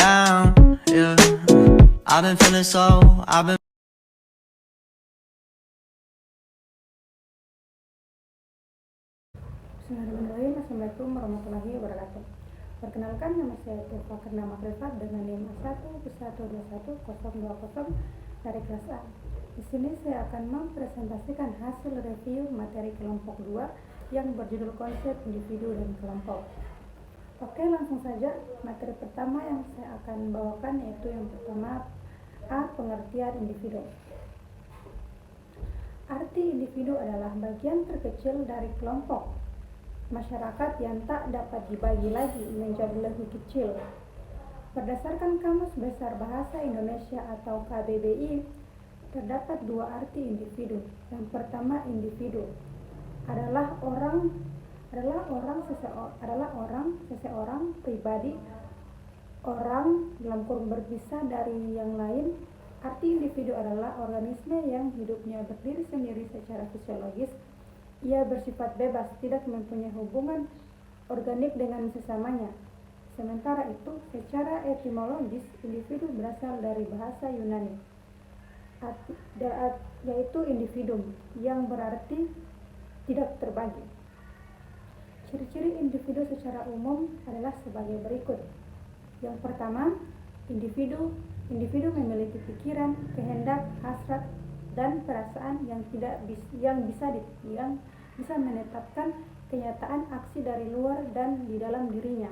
down, yeah. I've been feeling so, I've been Bismillahirrahmanirrahim. Assalamualaikum warahmatullahi wabarakatuh. Perkenalkan, nama saya Tifa Karna Makrifat dengan NIM 111212020 dari kelas A. Di sini saya akan mempresentasikan hasil review materi kelompok 2 yang berjudul konsep individu dan kelompok. Oke, langsung saja. Materi pertama yang saya akan bawakan yaitu yang pertama, A. Pengertian individu. Arti individu adalah bagian terkecil dari kelompok masyarakat yang tak dapat dibagi lagi menjadi lebih kecil. Berdasarkan Kamus Besar Bahasa Indonesia atau KBBI, terdapat dua arti individu. Yang pertama, individu adalah seseorang pribadi, orang dalam kurung berpisah dari yang lain. Arti individu adalah organisme yang hidupnya berdiri sendiri secara fisiologis. Ia bersifat bebas, tidak mempunyai hubungan organik dengan sesamanya. Sementara itu, secara etimologis, individu berasal dari bahasa Yunani, yaitu individuum, yang berarti tidak terbagi. Ciri-ciri individu secara umum adalah sebagai berikut. Yang pertama, individu memiliki pikiran, kehendak, hasrat, dan perasaan yang bisa menetapkan kenyataan aksi dari luar dan di dalam dirinya.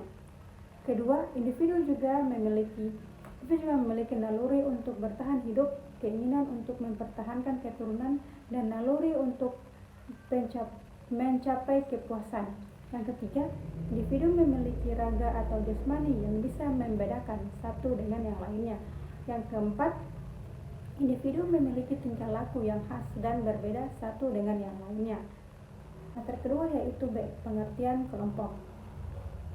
Kedua, individu juga memiliki naluri untuk bertahan hidup, keinginan untuk mempertahankan keturunan, dan naluri untuk mencapai kepuasan. Yang ketiga, individu memiliki raga atau jasmani yang bisa membedakan satu dengan yang lainnya. Yang keempat, individu memiliki tingkah laku yang khas dan berbeda satu dengan yang lainnya. Materi kedua yaitu B. Pengertian kelompok.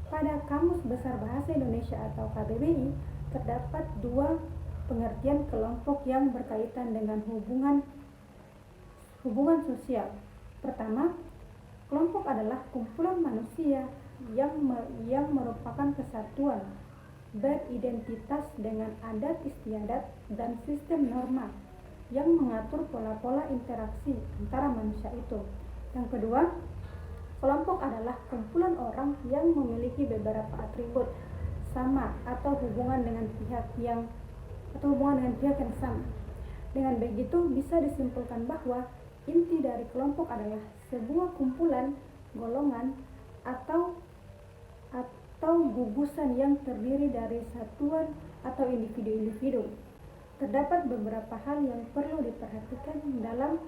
Pada Kamus Besar Bahasa Indonesia atau KBBI, terdapat dua pengertian kelompok yang berkaitan dengan hubungan sosial. Pertama, kelompok adalah kumpulan manusia yang merupakan kesatuan beridentitas dengan adat istiadat dan sistem norma yang mengatur pola-pola interaksi antara manusia itu. Yang kedua, kelompok adalah kumpulan orang yang memiliki beberapa atribut sama atau hubungan dengan pihak yang sama. Dengan begitu, bisa disimpulkan bahwa inti dari kelompok adalah sebuah kumpulan, golongan, atau gugusan yang terdiri dari satuan atau individu-individu. Terdapat beberapa hal yang perlu diperhatikan dalam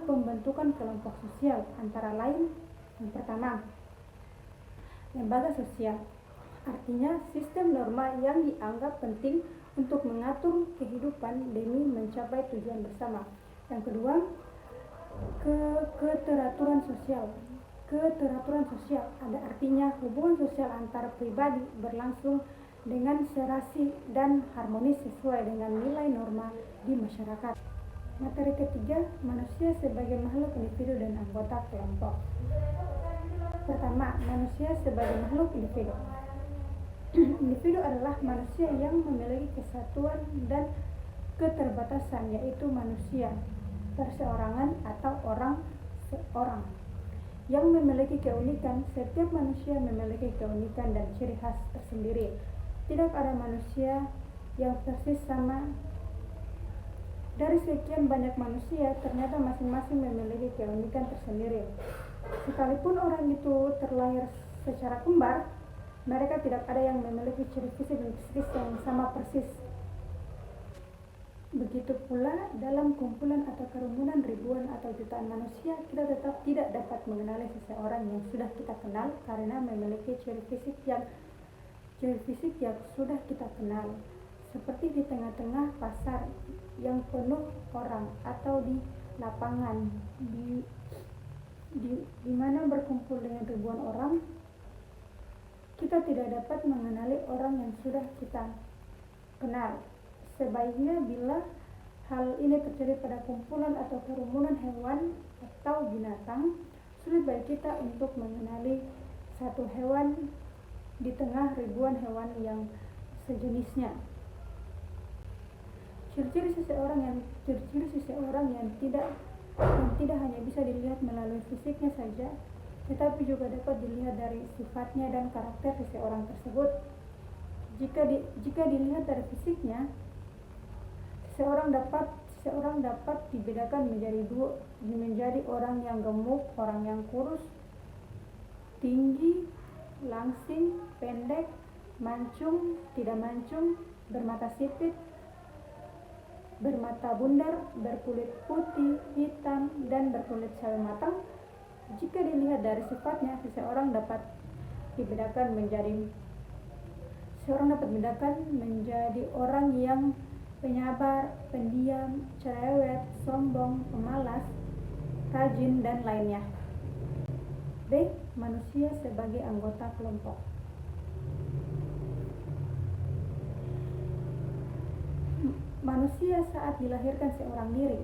pembentukan kelompok sosial, antara lain, yang pertama, lembaga sosial, artinya sistem norma yang dianggap penting untuk mengatur kehidupan demi mencapai tujuan bersama. Yang kedua, keteraturan sosial ada artinya hubungan sosial antar pribadi berlangsung dengan serasi dan harmonis sesuai dengan nilai norma di masyarakat. Materi ketiga, manusia sebagai makhluk individu dan anggota kelompok. Pertama, manusia sebagai makhluk individu. Individu adalah manusia yang memiliki kesatuan dan keterbatasan, yaitu manusia perseorangan atau orang seorang yang memiliki keunikan. Setiap manusia memiliki keunikan dan ciri khas tersendiri. Tidak ada manusia yang persis sama. Dari sekian banyak manusia, ternyata masing-masing memiliki keunikan tersendiri. Sekalipun orang itu terlahir secara kembar, mereka tidak ada yang memiliki ciri fisik dan psikis yang sama persis. Begitu pula dalam kumpulan atau kerumunan ribuan atau jutaan manusia, kita tetap tidak dapat mengenali seseorang yang sudah kita kenal karena memiliki ciri fisik yang sudah kita kenal. Seperti di tengah-tengah pasar yang penuh orang atau di lapangan di mana berkumpul dengan ribuan orang, kita tidak dapat mengenali orang yang sudah kita kenal. Sebaiknya bila hal ini terjadi pada kumpulan atau kerumunan hewan atau binatang, sulit bagi kita untuk mengenali satu hewan di tengah ribuan hewan yang sejenisnya. Ciri-ciri seseorang yang tidak hanya bisa dilihat melalui fisiknya saja, tetapi juga dapat dilihat dari sifatnya dan karakter seseorang tersebut. Jika dilihat dari fisiknya, seseorang dapat dibedakan menjadi orang yang gemuk, orang yang kurus, tinggi, langsing, pendek, mancung, tidak mancung, bermata sipit, bermata bundar, berkulit putih, hitam, dan berkulit sawo matang. Jika dilihat dari sifatnya, seseorang dapat dibedakan menjadi orang yang penyabar, pendiam, cerewet, sombong, pemalas, rajin, dan lainnya. B. Manusia sebagai anggota kelompok. Manusia saat dilahirkan seorang diri,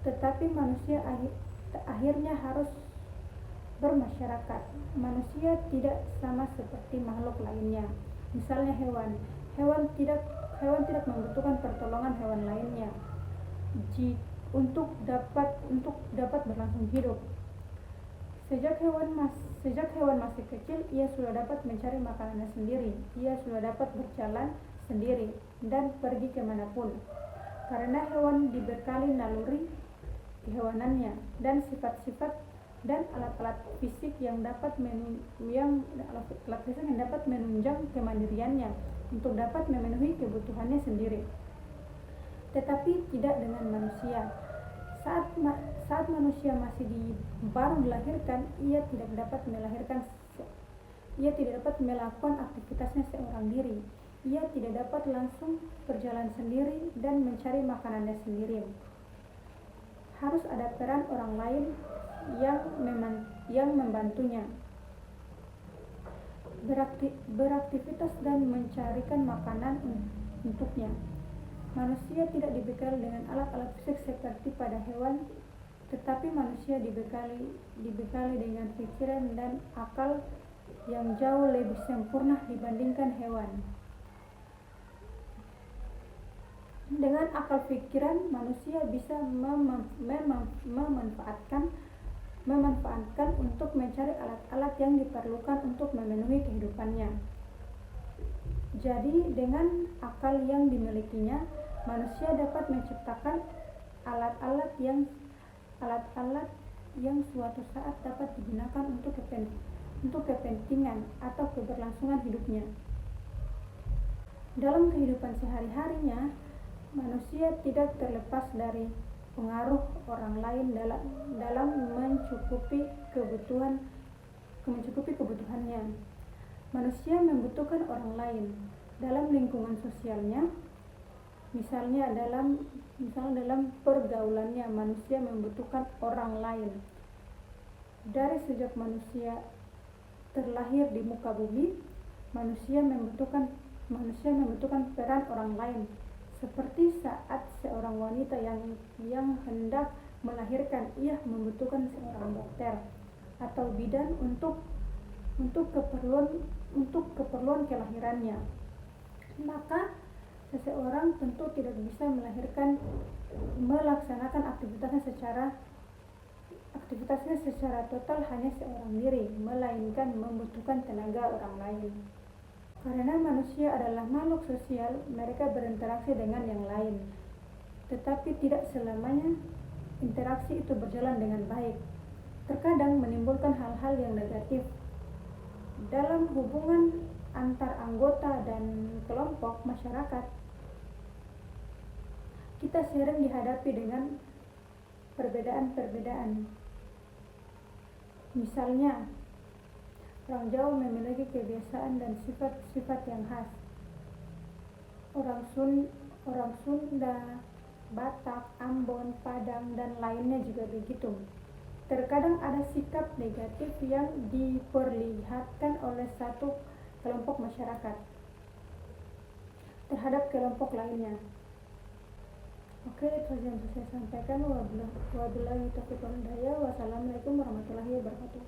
tetapi manusia akhirnya harus bermasyarakat. Manusia tidak sama seperti makhluk lainnya. Misalnya hewan tidak membutuhkan pertolongan hewan lainnya untuk dapat berlangsung hidup. Sejak hewan masih kecil, ia sudah dapat mencari makanannya sendiri. Ia sudah dapat berjalan sendiri dan pergi kemanapun, karena hewan dibekali naluri kehewanannya dan sifat-sifat dan alat-alat fisik yang dapat menunjang kemandiriannya untuk dapat memenuhi kebutuhannya sendiri. Tetapi tidak dengan manusia. Saat manusia masih baru dilahirkan, ia tidak dapat melakukan aktivitasnya seorang diri. Ia tidak dapat langsung berjalan sendiri dan mencari makanannya sendiri. Harus ada peran orang lain yang membantunya beraktivitas dan mencarikan makanan untuknya. Manusia tidak dibekali dengan alat-alat fisik seperti pada hewan, tetapi manusia dibekali dengan pikiran dan akal yang jauh lebih sempurna dibandingkan hewan. Dengan akal pikiran, manusia bisa memanfaatkan untuk mencari alat-alat yang diperlukan untuk memenuhi kehidupannya. Jadi, dengan akal yang dimilikinya, manusia dapat menciptakan alat-alat yang suatu saat dapat digunakan untuk kepentingan atau keberlangsungan hidupnya. Dalam kehidupan sehari-harinya, manusia tidak terlepas dari pengaruh orang lain dalam mencukupi kebutuhannya. Manusia membutuhkan orang lain dalam lingkungan sosialnya. Misalnya dalam pergaulannya, manusia membutuhkan orang lain. Dari sejak manusia terlahir di muka bumi, manusia membutuhkan peran orang lain. Seperti saat seorang wanita yang hendak melahirkan, ia membutuhkan seorang dokter atau bidan untuk keperluan kelahirannya. Maka seseorang tentu tidak bisa melaksanakan aktivitasnya secara total hanya seorang diri, melainkan membutuhkan tenaga orang lain. Karena manusia adalah makhluk sosial, mereka berinteraksi dengan yang lain. Tetapi tidak selamanya interaksi itu berjalan dengan baik. Terkadang menimbulkan hal-hal yang negatif. Dalam hubungan antar anggota dan kelompok masyarakat, kita sering dihadapi dengan perbedaan-perbedaan. Misalnya, orang Jawa memiliki kebiasaan dan sifat-sifat yang khas. Orang Sunda, Batak, Ambon, Padang, dan lainnya juga begitu. Terkadang ada sikap negatif yang diperlihatkan oleh satu kelompok masyarakat terhadap kelompok lainnya. Oke, itu yang saya sampaikan. Wabillahi taufiq wal hidayah. Wassalamualaikum warahmatullahi wabarakatuh.